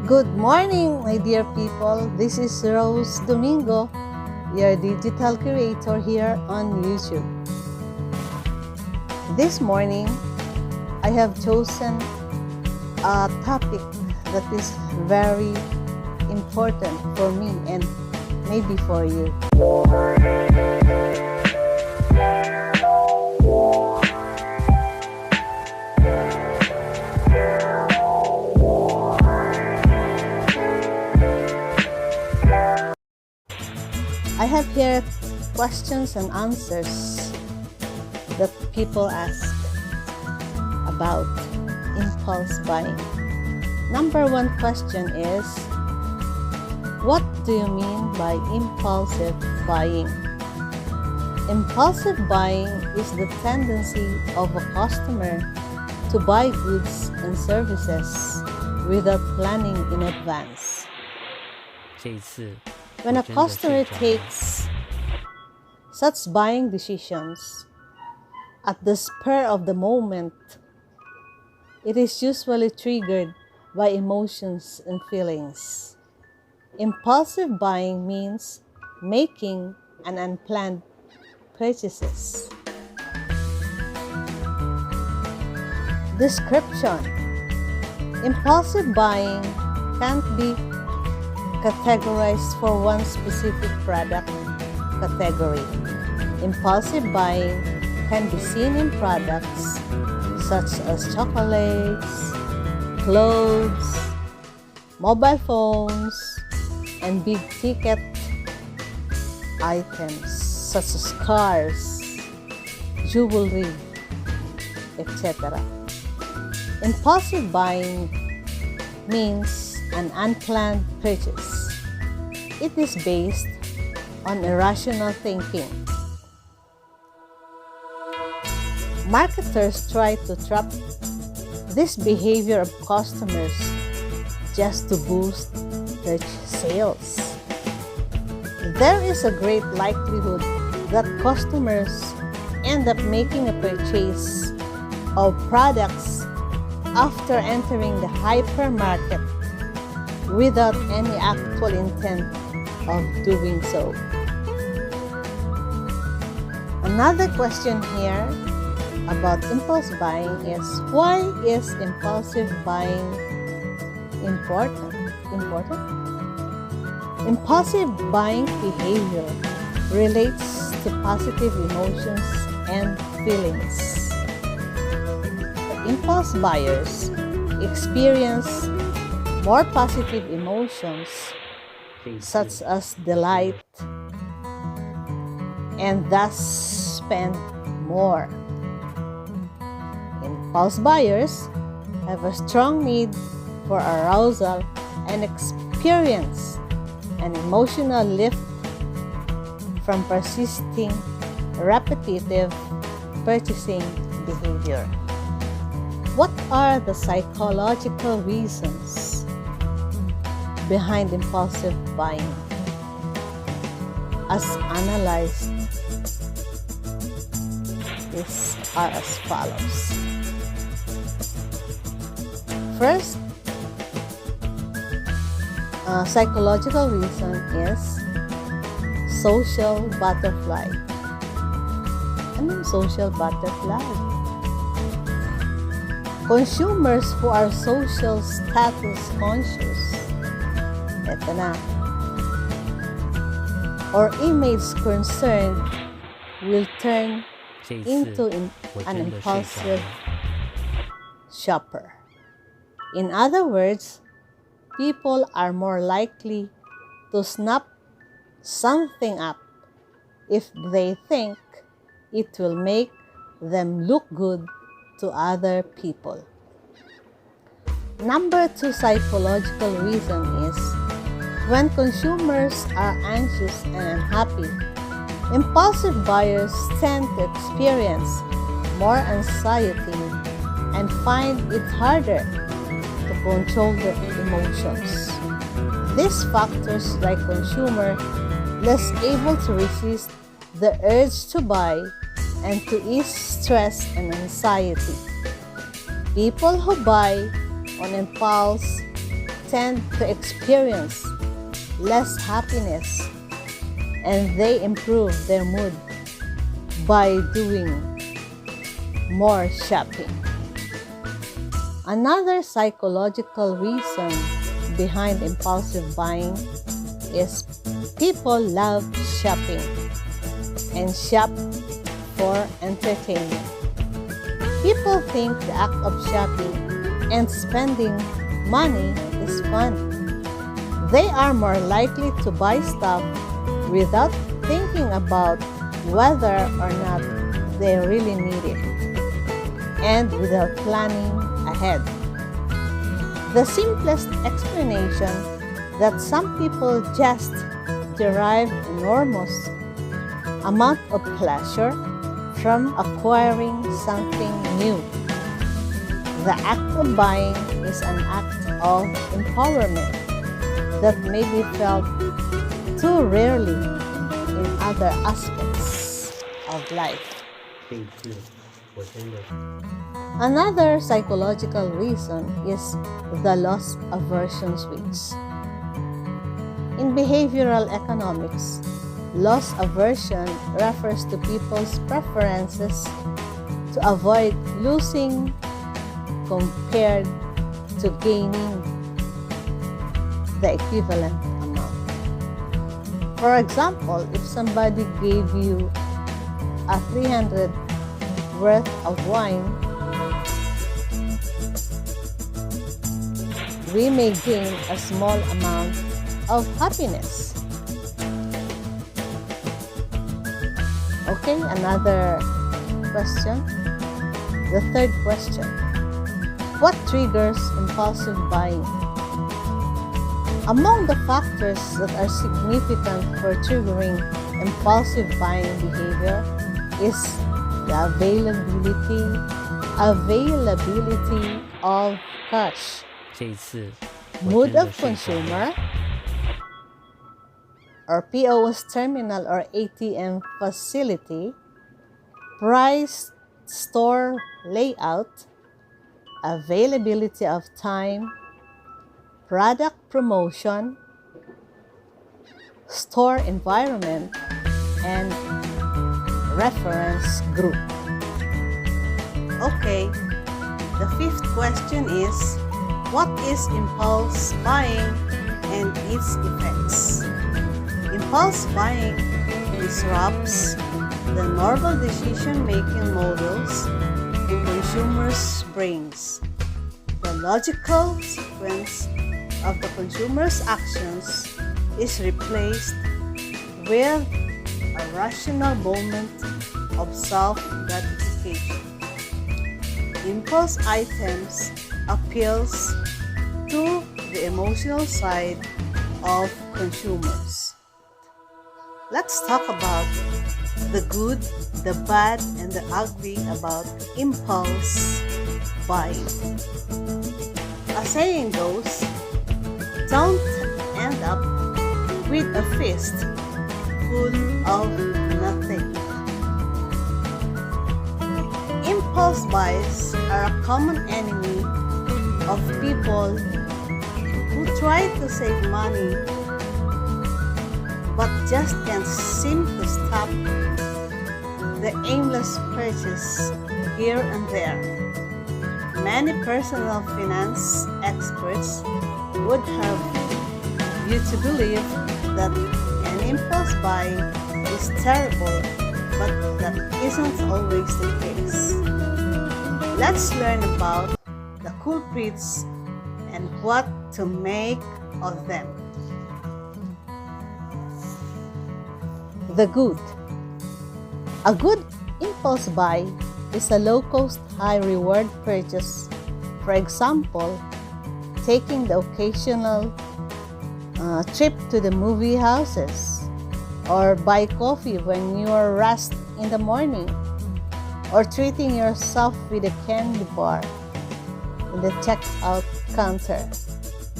Good morning, my dear people. This is Rose Domingo, your digital creator here on YouTube. This morning, I have chosen a topic that is very important for me and maybe for you. I have here questions and answers that people ask about impulse buying. Number one question is, what do you mean by impulsive buying? Impulsive buying is the tendency of a customer to buy goods and services without planning in advance. When a customer takes such buying decisions at the spur of the moment, it is usually triggered by emotions and feelings. Impulsive buying means making an unplanned purchases. Description: impulsive buying can't be categorized for one specific product category. Impulsive buying can be seen in products such as chocolates, clothes, mobile phones, and big-ticket items such as cars, jewelry, etc. Impulsive buying means an unplanned purchase. It is based on irrational thinking. Marketers try to trap this behavior of customers just to boost their sales. There is a great likelihood that customers end up making a purchase of products after entering the hypermarket without any actual intent of doing so. Another question here about impulse buying is, why is impulsive buying important? Impulsive buying behavior relates to positive emotions and feelings. Impulse buyers experience more positive emotions such as delight and thus spend more. Impulse buyers have a strong need for arousal and experience an emotional lift from persisting repetitive purchasing behavior. What are the psychological reasons behind impulsive buying? As analyzed, these are as follows. First, psychological reason is social butterfly. Anong social butterfly? Consumers who are social status conscious, eto na, or image concerned will turn into an impulsive shopper. In other words, people are more likely to snap something up if they think it will make them look good to other people. Number two psychological reason is, when consumers are anxious and unhappy, impulsive buyers tend to experience more anxiety and find it harder to control their emotions. These factors make consumer less able to resist the urge to buy and to ease stress and anxiety. People who buy on impulse tend to experience less happiness and they improve their mood by doing more shopping. Another psychological reason behind impulsive buying is people love shopping and shop for entertainment. People think the act of shopping and spending money is fun. They are more likely to buy stuff without thinking about whether or not they really need it, and without planning ahead. The simplest explanation that some people just derive enormous amount of pleasure from acquiring something new. The act of buying is an act of empowerment that may be felt too rarely in other aspects of life. Another psychological reason is the loss aversion switch. In behavioral economics, loss aversion refers to people's preferences to avoid losing compared to gaining the equivalent amount. For example, if somebody gave you a 300 worth of wine, we may gain a small amount of happiness. Okay, another question. The third question. What triggers impulsive buying? Among the factors that are significant for triggering impulsive buying behavior is the availability of cash, mood of consumer, or POS terminal or ATM facility, price, store layout, availability of time, product promotion, store environment, and reference group. Okay, the fifth question is, what is impulse buying and its effects? Impulse buying disrupts the normal decision-making models in consumers' brains. The logical sequence of the consumer's actions is replaced with a rational moment of self-gratification. Impulse items appeals to the emotional side of consumers. Let's talk about the good, the bad, and the ugly about impulse buying. A saying goes, don't end up with a fist full of nothing. Impulse buys are a common enemy of people who try to save money but just can't seem to stop the aimless purchase here and there. Many personal finance experts would have you to believe that an impulse buy is terrible, but that isn't always the case. Let's learn about the culprits and what to make of them. The good. A good impulse buy is a low-cost, high-reward purchase. For example, taking the occasional trip to the movie houses, or buy coffee when you are rushed in the morning, or treating yourself with a candy bar in the checkout counter.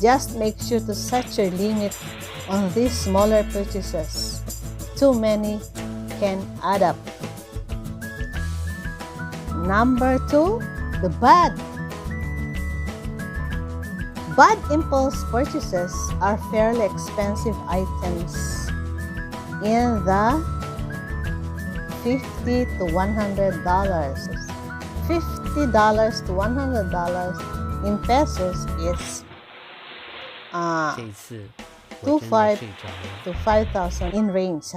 Just make sure to set your limit on these smaller purchases. Too many can add up. Number 2, the bad. Bad impulse purchases are fairly expensive items in the $50 to $100. $50 to $100 in pesos is 25 to 5,000 in range.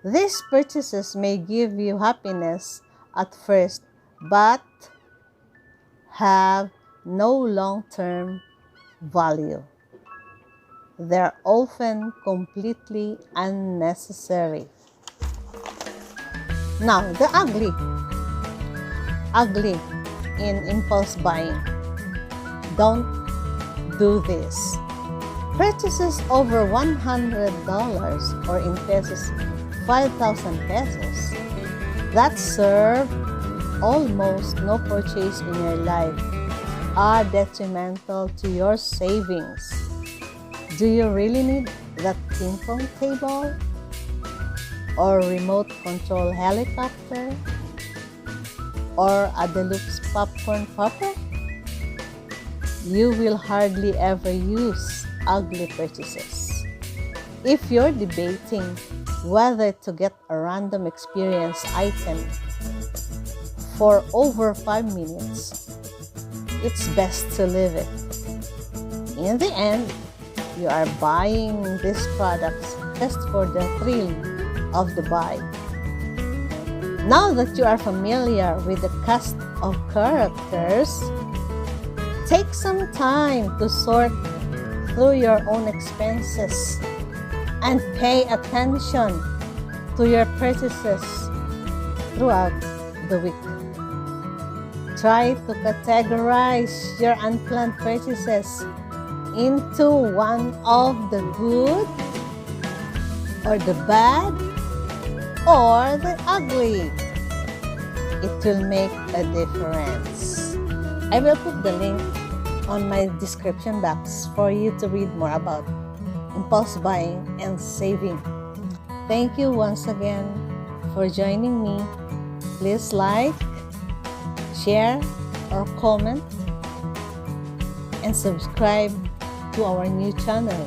These purchases may give you happiness at first, but have no long-term value. They're often completely unnecessary. Now, the ugly in impulse buying. Don't do this. Purchases over $100 or in pesos, 5,000 pesos that serve almost no purchase in your life are detrimental to your savings. Do you really need that ping pong table or remote control helicopter or a deluxe popcorn popper? You will hardly ever use ugly purchases. If you're debating whether to get a random experience item for over 5 minutes, it's best to leave it. In the end, you are buying these products just for the thrill of the buy. Now that you are familiar with the cast of characters, take some time to sort through your own expenses and pay attention to your purchases throughout the week. Try to categorize your unplanned purchases into one of the good, or the bad, or the ugly. It will make a difference. I will put the link on my description box for you to read more about impulse buying and saving. Thank you once again for joining me. Please like, share, or comment, and subscribe to our new channel.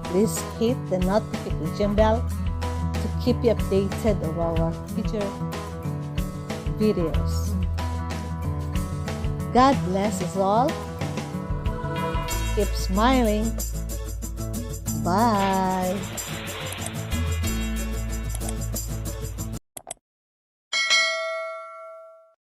Please hit the notification bell to keep you updated of our future videos. God bless us all. Keep smiling. Bye.